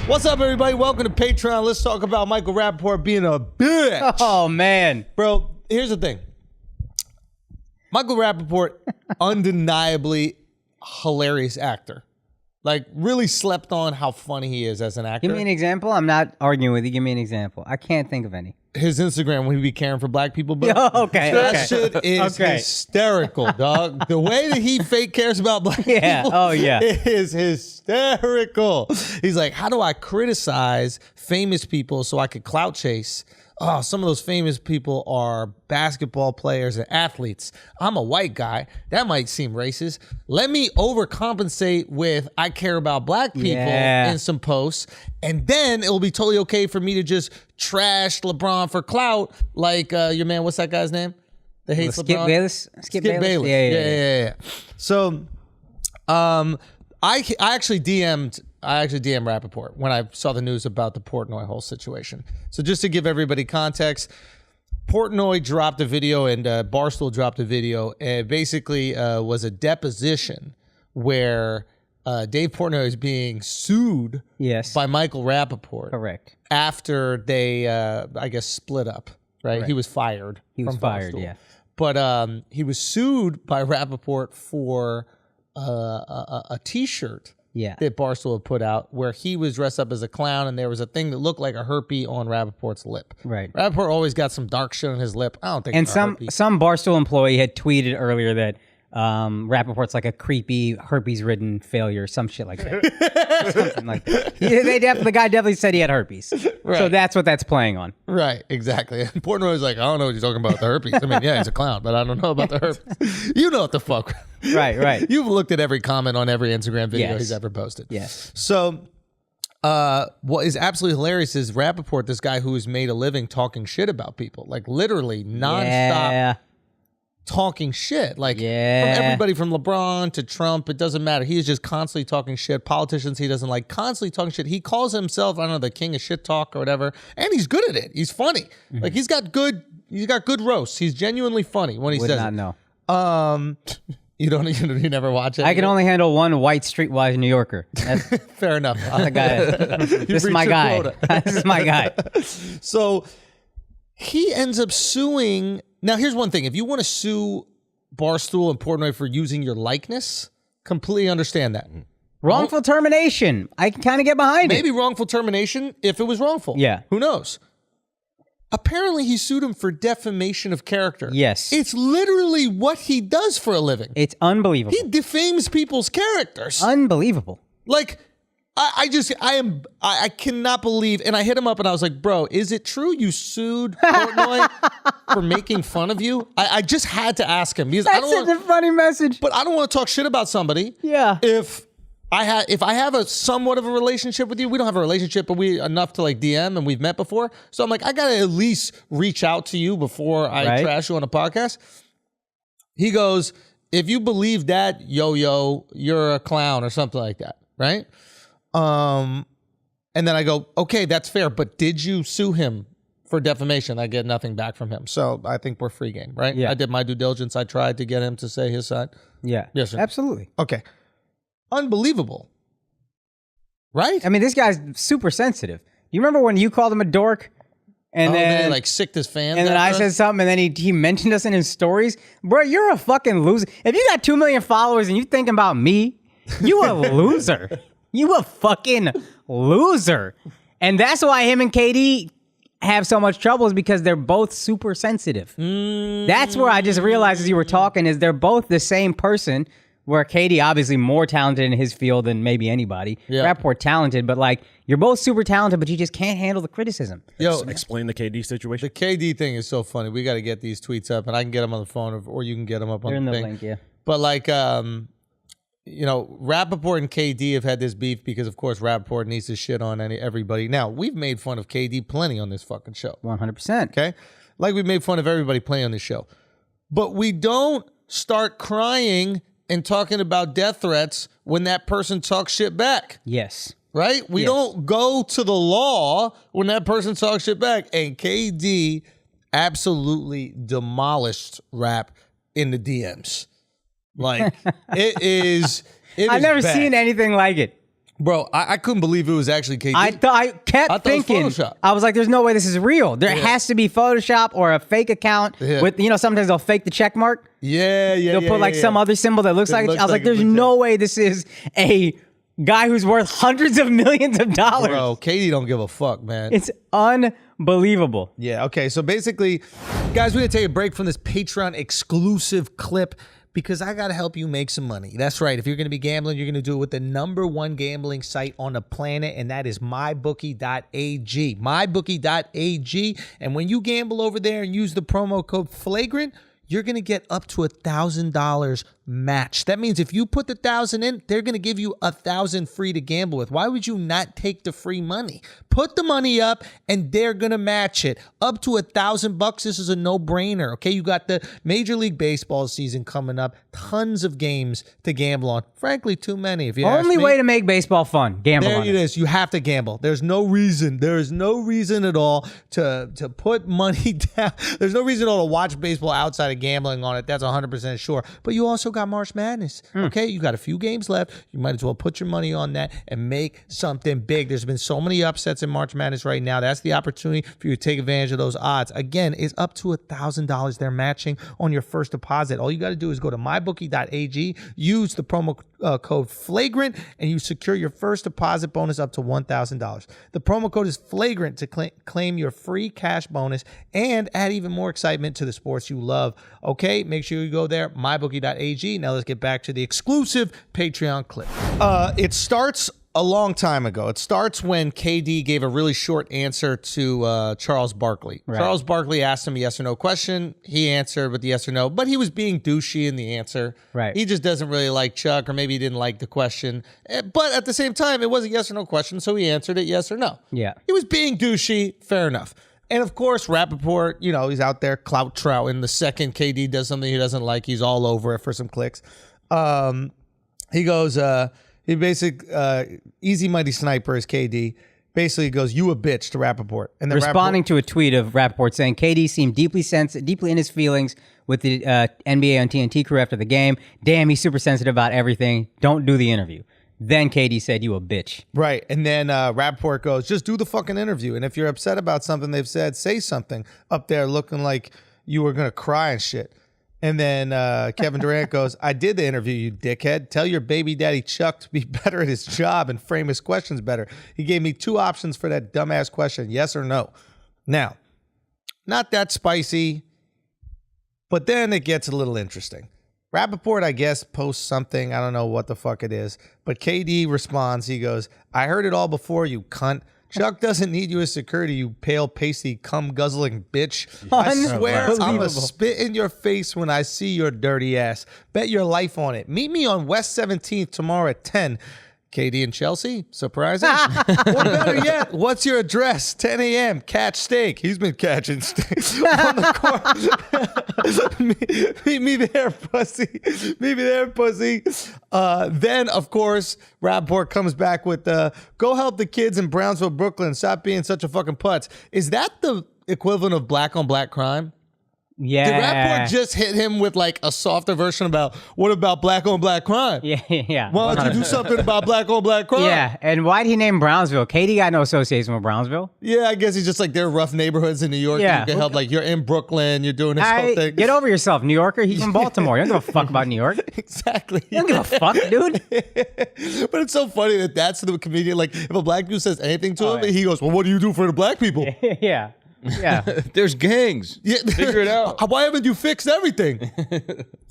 What's up, everybody? Welcome to Patreon. Let's talk about Michael Rapaport being a bitch. Oh, man. Bro, here's the thing. Michael Rapaport, undeniably hilarious actor. Like, really slept on how funny he is as an actor. Give me an example. I'm not arguing with you. Give me an example. I can't think of any. His Instagram when he be caring for black people, bro. Okay. That shit is hysterical, dog. The way that he fake cares about black people is hysterical. He's like, how do I criticize famous people so I could clout chase? Oh, some of those famous people are basketball players and athletes. I'm a white guy. That might seem racist. Let me overcompensate with I care about black people in some posts, and then it will be totally okay for me to just trash LeBron for clout, like your man, what's that guy's name? That hates LeBron? Skip Bayless. Yeah. So, I actually DM'd Rapaport when I saw the news about the Portnoy whole situation. So just to give everybody context, Portnoy dropped a video and Barstool dropped a video. And basically was a deposition where Dave Portnoy is being sued by Michael Rapaport. Correct. After they, I guess, split up, right? He was fired. He was fired, Barstool. But he was sued by Rapaport for a T-shirt that Barstool had put out where he was dressed up as a clown and there was a thing that looked like a herpy on Rapaport's lip. Right. Rapaport always got some dark shit on his lip. I don't think it's some Barstool employee had tweeted earlier that Rapaport's like a creepy herpes-ridden failure, some shit like that. Something like that. The guy definitely said he had herpes. Right. So that's what that's playing on. Right, exactly. And Portnoy was like, I don't know what you're talking about, the herpes. I mean, yeah, he's a clown, but I don't know about the herpes. You know what the fuck. Right. You've looked at every comment on every Instagram video he's ever posted. Yes. So what is absolutely hilarious is Rapaport, this guy who has made a living talking shit about people, like literally nonstop talking shit, like from everybody from LeBron to Trump, it doesn't matter. He is just constantly talking shit. Politicians he doesn't like, constantly talking shit. He calls himself, I don't know, the king of shit talk or whatever, and he's good at it. He's funny. Like he's got good roasts. He's genuinely funny when he says Would not know. You never watch it? I can only handle one white streetwise New Yorker. That's fair enough. the guy. This is my guy. This is my guy. So he ends up suing. Now, here's one thing. If you want to sue Barstool and Portnoy for using your likeness, completely understand that. Wrongful termination. I can kind of get behind it. Maybe wrongful termination if it was wrongful. Yeah. Who knows? Apparently, he sued him for defamation of character. Yes. It's literally what he does for a living. It's unbelievable. He defames people's characters. Unbelievable. Like, I cannot believe, and I hit him up and I was like, bro, is it true you sued Portnoy for making fun of you? I just had to ask him because That's such a funny message. But I don't want to talk shit about somebody. Yeah. If I have a somewhat of a relationship with you, we don't have a relationship, but we enough to like DM and we've met before. So I'm like, I gotta at least reach out to you before I trash you on a podcast. He goes, if you believe that, yo, you're a clown or something like that, right? And then I go, okay, that's fair, but did you sue him for defamation? I get nothing back from him. So I think we're free game, right? Yeah. I did my due diligence. I tried to get him to say his side. Yeah. Yes, sir. Absolutely. Okay. Unbelievable. Right? I mean, this guy's super sensitive. You remember when you called him a dork? And then he like sicked his fans. And then I said something, and then he mentioned us in his stories. Bro, you're a fucking loser. If you got 2 million followers and you thinking about me, you a loser. You a fucking loser. And that's why him and KD have so much trouble, is because they're both super sensitive. That's where I just realized as you were talking is they're both the same person, where KD obviously more talented in his field than maybe anybody. Yeah. Rapaport talented, but like you're both super talented, but you just can't handle the criticism. Yo, explain the KD situation. The KD thing is so funny. We got to get these tweets up, and I can get them on the phone, or you can get them up on the thing. Link, yeah. But like, you know, Rapaport and KD have had this beef because, of course, Rapaport needs to shit on everybody. Now, we've made fun of KD plenty on this fucking show. 100%. Okay? Like we've made fun of everybody playing on this show. But we don't start crying and talking about death threats when that person talks shit back. Yes. Right? We don't go to the law when that person talks shit back. And KD absolutely demolished Rap in the DMs. Like, I've never seen anything like it. Bro, I couldn't believe it was actually KD. I kept thinking, I was like, there's no way this is real. There has to be Photoshop or a fake account with, sometimes they'll fake the check mark. They'll put like some other symbol that looks like it. I was like, there's no way this is a guy who's worth hundreds of millions of dollars. Bro, KD don't give a fuck, man. It's unbelievable. Yeah, okay. So basically, guys, we're going to take a break from this Patreon exclusive clip because I got to help you make some money. That's right. If you're going to be gambling, you're going to do it with the #1 gambling site on the planet, and that is mybookie.ag. Mybookie.ag. And when you gamble over there and use the promo code Flagrant, you're going to get up to $1,000 match. That means if you put the 1,000 in, they're going to give you 1,000 free to gamble with. Why would you not take the free money? Put the money up and they're going to match it. Up to $1,000. This is a no-brainer. Okay, you got the Major League Baseball season coming up. Tons of games to gamble on. Frankly, too many. If you ask me. Only way to make baseball fun. Gamble on it. There it is. You have to gamble. There's no reason. There is no reason at all to put money down. There's no reason at all to watch baseball outside of gambling on it. That's 100% sure. But you also got March Madness. Okay, you got a few games left. You might as well put your money on that and make something big. There's been so many upsets in March Madness right now. That's the opportunity for you to take advantage of those odds. Again, it's up to $1,000 they're matching on your first deposit. All you got to do is go to mybookie.ag, use the promo code Flagrant, and you secure your first deposit bonus up to $1,000. The promo code is Flagrant to claim your free cash bonus and add even more excitement to the sports you love. Okay, make sure you go there, mybookie.ag. Now let's get back to the exclusive Patreon clip. It starts a long time ago. It starts when KD gave a really short answer to Charles Barkley. Right. Charles Barkley asked him a yes or no question. He answered with yes or no, but he was being douchey in the answer. Right. He just doesn't really like Chuck, or maybe he didn't like the question. But at the same time, it was a yes or no question, so he answered it yes or no. Yeah. He was being douchey. Fair enough. And of course, Rapaport, he's out there clout trouting. The second KD does something he doesn't like, he's all over it for some clicks. He goes, easy mighty sniper is KD. Basically goes, you a bitch to Rapaport. And then responding to a tweet of Rapaport saying, KD seemed deeply in his feelings with the NBA on TNT crew after the game. Damn, he's super sensitive about everything. Don't do the interview. Then KD said, you a bitch. Right. And then Rapaport goes, just do the fucking interview. And if you're upset about something they've said, say something up there looking like you were going to cry and shit. And then Kevin Durant goes, I did the interview, you dickhead. Tell your baby daddy Chuck to be better at his job and frame his questions better. He gave me 2 options for that dumbass question, yes or no. Now, not that spicy, but then it gets a little interesting. Rapaport, I guess, posts something. I don't know what the fuck it is. But KD responds. He goes, I heard it all before, you cunt. Chuck doesn't need you as security, you pale, pasty, cum-guzzling bitch. I swear I'm going to spit in your face when I see your dirty ass. Bet your life on it. Meet me on West 17th tomorrow at 10. KD and Chelsea, surprising. Or better yet, what's your address? 10 a.m. Catch steak. He's been catching steak on the court. meet me there, pussy. Meet me there, pussy. Then, of course, Rapaport comes back with, go help the kids in Brownsville, Brooklyn. Stop being such a fucking putz. Is that the equivalent of black on black crime? Yeah. Did Rapaport just hit him with like a softer version about what about black on black crime? Yeah. Why don't you do something about black on black crime? Yeah. And why'd he name Brownsville? KD got no association with Brownsville. Yeah, I guess he's just like, they're rough neighborhoods in New York. Yeah. You can help, like, you're in Brooklyn, you're doing this whole thing. Get over yourself, New Yorker. He's from Baltimore. You don't give a fuck about New York. Exactly. You don't give a fuck, dude. But it's so funny that that's the comedian. Like, if a black dude says anything to him, he goes, well, what do you do for the black people? Yeah. Yeah. There's gangs. Yeah. Figure it out. Why haven't you fixed everything?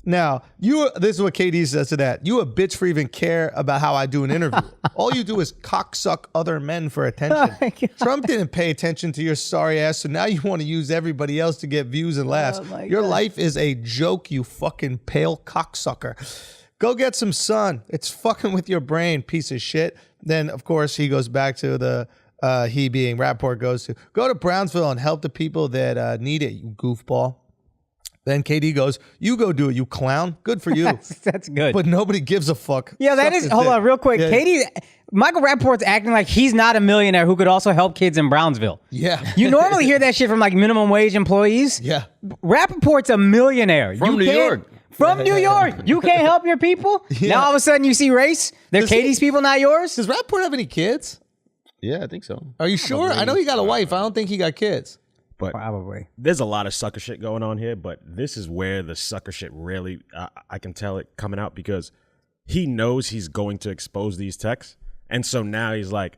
Now, this is what KD says to that. You a bitch for even care about how I do an interview. All you do is cocksuck other men for attention. Trump didn't pay attention to your sorry ass, so now you want to use everybody else to get views and laughs. Your life is a joke, you fucking pale cocksucker. Go get some sun. It's fucking with your brain, piece of shit. Then, of course, he goes back to the... he being Rapaport goes to go to Brownsville and help the people that need it, you goofball. Then KD goes, you go do it, you clown. Good for you. That's good. But nobody gives a fuck. Yeah, that is, hold on real quick. Yeah. Michael Rapaport's acting like he's not a millionaire who could also help kids in Brownsville. Yeah. You normally hear that shit from like minimum wage employees. Yeah. Rapaport's a millionaire. From New York. from New York. You can't help your people? Yeah. Now all of a sudden you see race? They're Katie's people, not yours? Does Rapaport have any kids? Yeah, I think so. Are you sure? I know he got a wife. I don't think he got kids. But Probably. there's a lot of sucker shit going on here, but this is where the sucker shit really, I can tell it coming out because he knows he's going to expose these texts. And so now he's like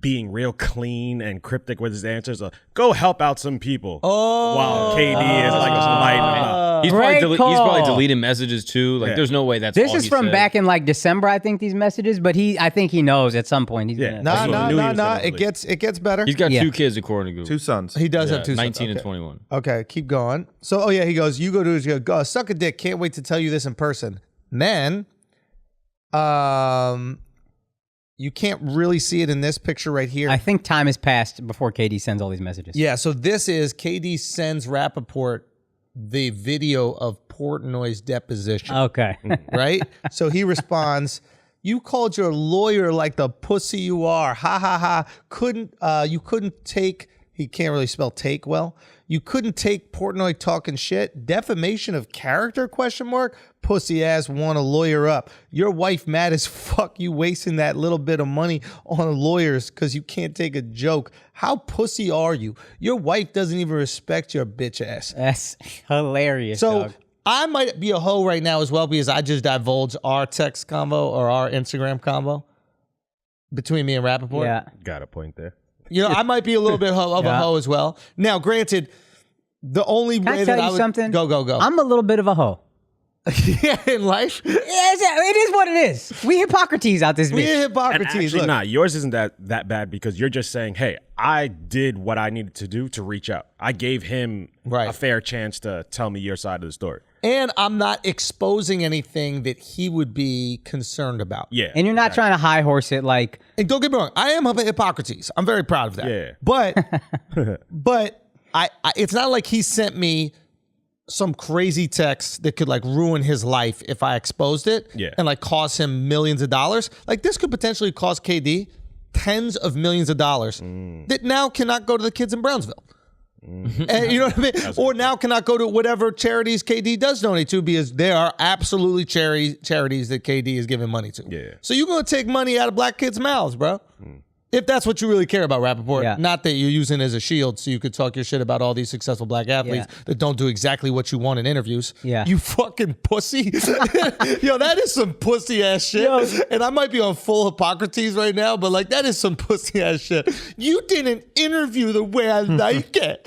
being real clean and cryptic with his answers. Go help out some people. Oh. While KD is like lighting them up. He's probably deleting messages too. Like, there's no way that's This all is he from said. back in like December, I think, these messages, but I think he knows at some point he's Yeah. gonna. No. It gets better. He's got Yeah. 2 kids according to Google. 2 sons. He does Yeah, have 2 sons. 19 and Okay. 21. Okay, keep going. So, he goes, you go, suck a dick. Can't wait to tell you this in person. Then, you can't really see it in this picture right here. I think time has passed before KD sends all these messages. Yeah, so this is KD sends Rapaport the video of Portnoy's deposition, Okay. right? So he responds, you called your lawyer like the pussy you are. Ha ha ha. You couldn't take, he can't really spell take well. You couldn't take Portnoy talking shit. Defamation of character, ? Pussy ass want to lawyer up. Your wife mad as fuck you wasting that little bit of money on lawyers because you can't take a joke. How pussy are you? Your wife doesn't even respect your bitch ass. That's hilarious. So dog. I might be a hoe right now as well because I just divulged our text combo or our Instagram combo between me and Rapaport. Yeah. Got a point there. You know, I might be a little bit of a hoe as well. Now, granted, the only Can way I tell that I you would something? go. I'm a little bit of a hoe. Yeah, in life, It is what it is. We Hippocrates out this we bitch. in Hippocrates. And actually, Look. nah, yours isn't that bad because you're just saying, hey, I did what I needed to do to reach out. I gave him a fair chance to tell me your side of the story. And I'm not exposing anything that he would be concerned about. Yeah. And you're not trying to high horse it like. And don't get me wrong, I am Hippocrates. I'm very proud of that. Yeah. But I it's not like he sent me some crazy text that could like ruin his life if I exposed it and like cost him millions of dollars. Like this could potentially cost KD tens of millions of dollars that now cannot go to the kids in Brownsville. And you know what I mean? Or now cannot go to whatever charities KD does donate to because there are absolutely charities that KD is giving money to. Yeah. So you're going to take money out of black kids' mouths, bro. If that's what you really care about, Rapaport. Yeah. Not that you're using it as a shield so you could talk your shit about all these successful black athletes that don't do exactly what you want in interviews. Yeah. You fucking pussy. Yo, that is some pussy ass shit. And I might be on full Hippocrates right now, but like that is some pussy ass shit. You didn't interview the way I like it.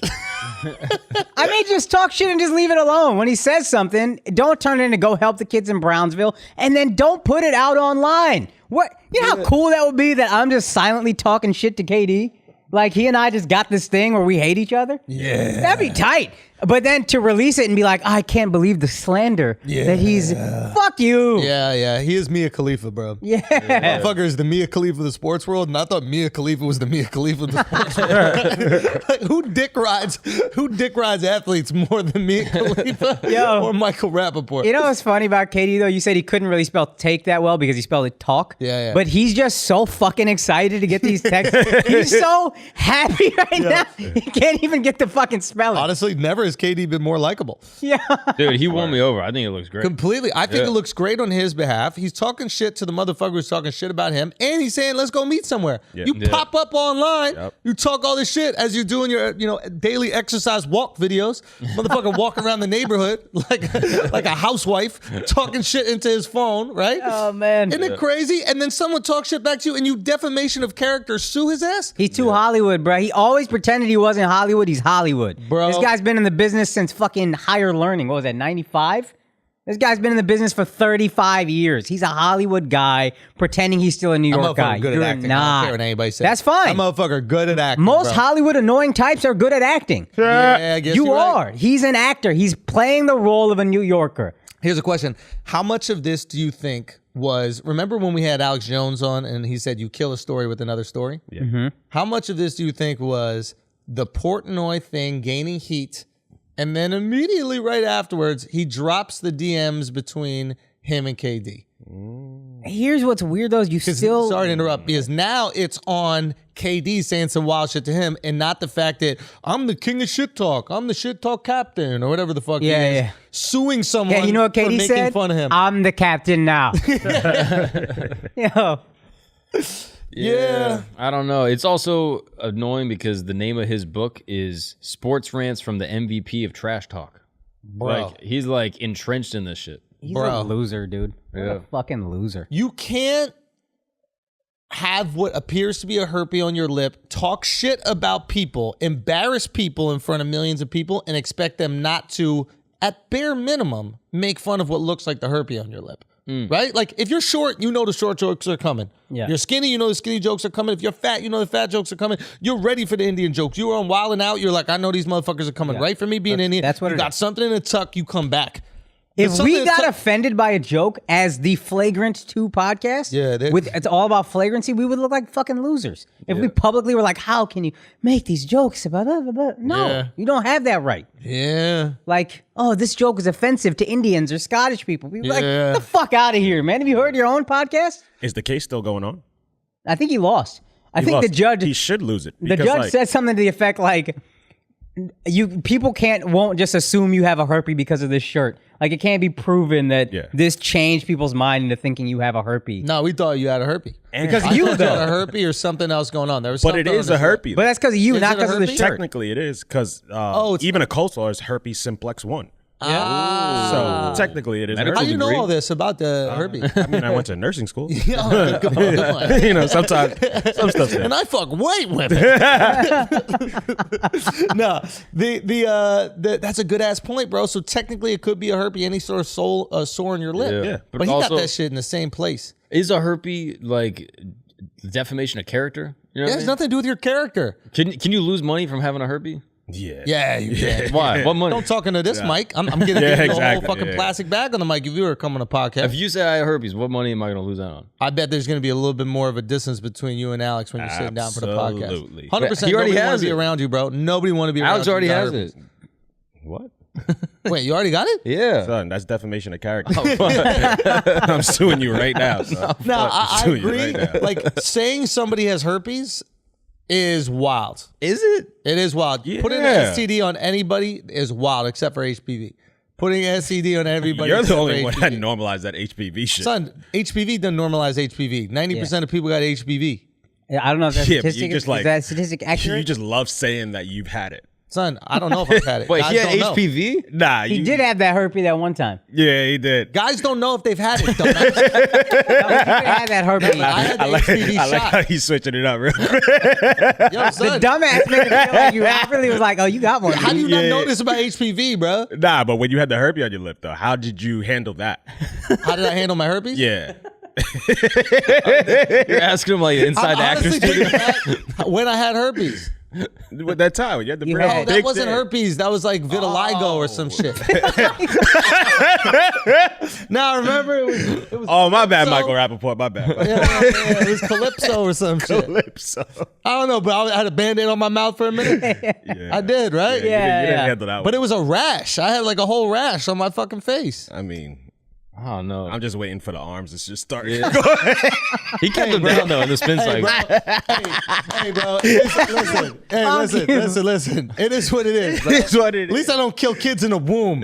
I mean, just talk shit and just leave it alone. When he says something, don't turn it into go help the kids in Brownsville, and then don't put it out online. What? You know how cool that would be that I'm just silently talking shit to KD? Like he and I just got this thing where we hate each other? Yeah. That'd be tight. But then to release it and be like, I can't believe the slander that he's, fuck you. Yeah. He is Mia Khalifa, bro. Yeah. Motherfucker is the Mia Khalifa of the sports world, and I thought Mia Khalifa was the Mia Khalifa of the sports world. Like, who dick rides athletes more than Mia Khalifa or Michael Rapaport? You know what's funny about KD though? You said he couldn't really spell take that well because he spelled it talk. Yeah. But he's just so fucking excited to get these texts. He's so happy right now. He can't even get the fucking spelling. Honestly, never has KD been more likable. Yeah. Dude, he won me over. I think it looks great. Completely. I think it looks great on his behalf. He's talking shit to the motherfucker who's talking shit about him, and he's saying, let's go meet somewhere. You pop up online, you talk all this shit as you're doing your daily exercise walk videos. Motherfucker walking around the neighborhood like a housewife, talking shit into his phone, right? Oh, man. Isn't it crazy? And then someone talks shit back to you, and you defamation of character sue his ass? He's too Hollywood, bro. He always pretended he wasn't Hollywood. He's Hollywood. Bro. This guy's been in the business since fucking higher learning. What was that, 95? This guy's been in the business for 35 years. He's a Hollywood guy pretending he's still a New York guy. Good You're at acting. I not. don't care what anybody says. That's fine. That motherfucker good at acting. Most bro. Hollywood annoying types are good at acting. Yeah, I guess You you're are. right. He's an actor. He's playing the role of a New Yorker. Here's a question. How much of this do you think was, remember when we had Alex Jones on and he said you kill a story with another story? Yeah. Mm-hmm. How much of this do you think was the Portnoy thing gaining heat, and then immediately right afterwards, he drops the DMs between him and KD? Here's what's weird though, you still... Sorry to interrupt, because now it's on KD saying some wild shit to him, and not the fact that I'm the king of shit talk, I'm the shit talk captain, or whatever the fuck he is. Suing someone you know what KD for making said? fun of him. I'm the captain now. Yo. Yeah. I don't know. It's also annoying because the name of his book is Sports Rants from the MVP of Trash Talk. Bro. Like, he's like entrenched in this shit. He's a loser, dude. What Yeah. a fucking loser. You can't have what appears to be a herpes on your lip, talk shit about people, embarrass people in front of millions of people, and expect them not to, at bare minimum, make fun of what looks like the herpes on your lip. Right? Like, if you're short, you know the short jokes are coming. Yeah. You're skinny, you know the skinny jokes are coming. If you're fat, you know the fat jokes are coming. You're ready for the Indian jokes. You were on Wild 'N Out, you're like, I know these motherfuckers are coming. Right for me being Indian. That's what you it got is. something in a tuck, you come back. If we got offended by a joke as the Flagrant 2 podcast, it's all about flagrancy, we would look like fucking losers. If we publicly were like, how can you make these jokes about blah, blah, blah? No, you don't have that right. Yeah. Like, oh, this joke is offensive to Indians or Scottish people. People like, get the fuck out of here, man. Have you heard your own podcast? Is the case still going on? I think he lost. I think the judge... He should lose it. The judge said something to the effect like, people won't just assume you have a herpes because of this shirt. Like, it can't be proven that this changed people's mind into thinking you have a herpes. No, we thought you had a herpes. Because I you thought you had a herpes or something else going on. There was but it is a herpes. But that's because of you, not because of the shirt. Technically, it is because even a cold sore is herpes simplex 1. Yeah. So technically, it is. How do you know all this about the herpes? I mean, I went to nursing school. Good one. You know, sometimes some stuff's there. And I fuck white women. No, that's a good ass point, bro. So technically, it could be a herpes, any sort of sore in your lip. Yeah. But he got that shit in the same place. Is a herpes like defamation of character? You know It has nothing to do with your character. Can you lose money from having a herpes? Yeah, you can. Why? What money? Don't talk into this mic. I'm gonna give you a whole fucking plastic bag on the mic if you were coming to podcast. If you say I have herpes, what money am I going to lose out on? I bet there's going to be a little bit more of a distance between you and Alex when you're sitting down for the podcast. Absolutely. 100%. He already nobody has want to be it. around you, bro. Nobody want to be around Alex you. already has it. What? Wait, you already got it? Yeah. Son, that's defamation of character. I'm suing you right now. Son. No, I suing you agree. right now. Like, saying somebody has herpes is wild. Is it? It is wild. Yeah. Putting an STD on anybody is wild, except for HPV. Putting an STD on everybody. You're the except only for one HPV. that normalized that HPV shit. Son, HPV doesn't normalize HPV. 90% of people got HPV. I don't know if that Yeah, but statistic you just is that statistic accurate? You just love saying that you've had it. Son, I don't know if I've had it. Wait, Guys he had don't know. HPV? Nah, He did have that herpes that one time. Yeah, he did. Guys don't know if they've had it. Dumbass. He had that herpes. I had the HPV I like shot. how he's switching it up real quick. Yo, son, The dumbass made it feel like you really was like, oh, you got one. how do you not Yeah. know this about HPV, bro? Nah, but when you had the herpes on your lip, though, how did you handle that? How did I handle my herpes? Yeah. You're asking him like inside the actor's honestly studio? think back when I had herpes. With that time, when you had the You real had- Oh, that big wasn't thing. herpes. That was like vitiligo or some shit. Now remember, it was Oh, my bad, Calypso. Michael Rapaport. My bad. yeah, it was Calypso or some shit. Calypso. I don't know, but I had a Band-Aid on my mouth for a minute. Yeah. I did, right? You didn't handle that one. But it was a rash. I had like a whole rash on my fucking face. I mean, Oh, no. I'm just waiting for the arms to just start. He kept him down, though, in the spin cycle. Hey, bro. Listen. Hey, listen. It is what it is, bro. It's what it At least I don't kill kids in the womb.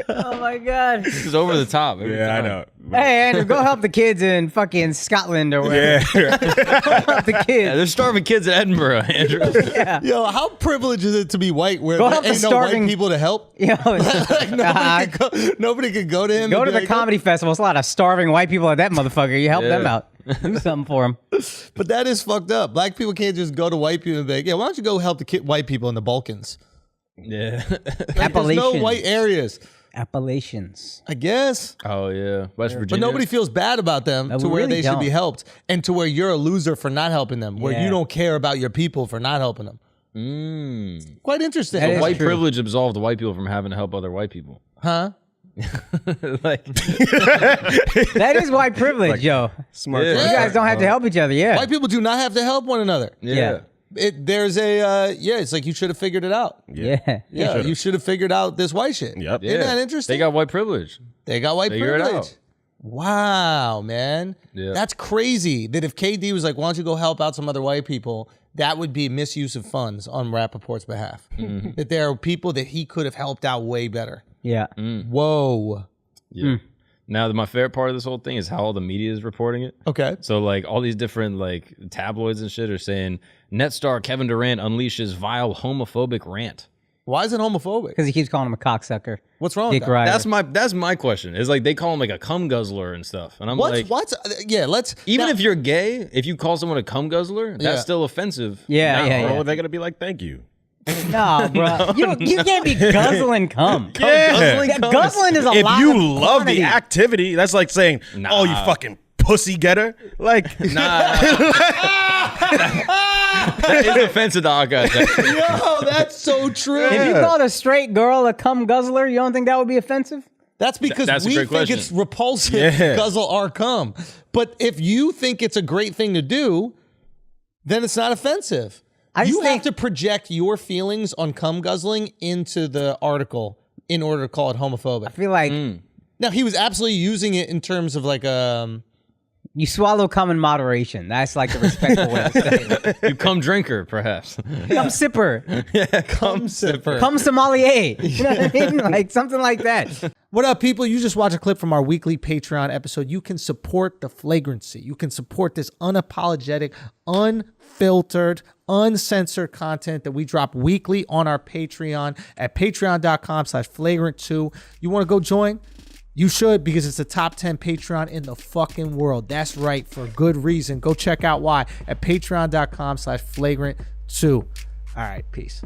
Oh my god. This is over the top. every Yeah, I time. know. Hey Andrew, go help the kids in fucking Scotland or whatever. Yeah. Help the Yeah, kids. there's starving kids in Edinburgh, Andrew. Yo, how privileged is it to be white where Go there help the ain't no starving- white people to help? You know, Nobody could go to him. go and to be the like, comedy festival. It's a lot of starving white people at that motherfucker. You help Yeah. them out. Do something for them. But that is fucked up. Black people can't just go to white people and be like, yeah, why don't you go help the white people in the Balkans? Yeah. Like, there's no Appalachians. white areas. Appalachians. I guess. Oh, yeah. West But Virginia. nobody feels bad about them No, to we where really they should be don't. helped and to where you're a loser for not helping them, where Yeah. you don't care about your people for not helping them. Quite interesting. That is White true. privilege absolved the white people from having to help other white people. Huh? Like, That is white privilege, yo. Smart. Yeah. You guys don't have to help each other, yeah. White people do not have to help one another. yeah. There's a it's like you should have figured it out. Yeah. You should have figured out this white shit. Yep. Isn't that interesting? They got white privilege. They got white Figure it privilege. out. Wow, man. Yeah. That's crazy that if KD was like, why don't you go help out some other white people, that would be misuse of funds on Rapaport's behalf. That there are people that he could have helped out way better. Yeah. Whoa. Yeah. Now, my favorite part of this whole thing is how all the media is reporting it. Okay. So, like, all these different, like, tabloids and shit are saying, net star Kevin Durant unleashes vile homophobic rant. Why is it homophobic? Because he keeps calling him a cocksucker. What's wrong Dick with that? rider. That's my question. It's like they call him like a cum guzzler and stuff. And I'm like, let's... even if you're gay, if you call someone a cum guzzler, that's still offensive. Or they're gonna be like, thank you. No, bro. You can't be guzzling cum. Guzzling is a If lot you of love quantity. the activity, that's like saying, oh, you fucking pussy getter. Like, That is offensive to Akaash. Yo, that's so true. If you called a straight girl a cum guzzler, you don't think that would be offensive? That's because That's a we great think question. it's repulsive to guzzle our cum. But if you think it's a great thing to do, then it's not offensive. You have to project your feelings on cum guzzling into the article in order to call it homophobic. I feel like Now, he was absolutely using it in terms of like you swallow cum in moderation. That's like the respectful way to say it. You cum drinker, perhaps. Cum sipper. cum sipper. Cum sommelier. You know what I mean? Like something like that. What up, people? You just watched a clip from our weekly Patreon episode. You can support the Flagrancy. You can support this unapologetic, unfiltered, uncensored content that we drop weekly on our Patreon at patreon.com/flagrant2. You want to go join? You should, because it's the top 10 Patreon in the fucking world. That's right, for good reason. Go check out why at patreon.com/flagrant2. All right, peace.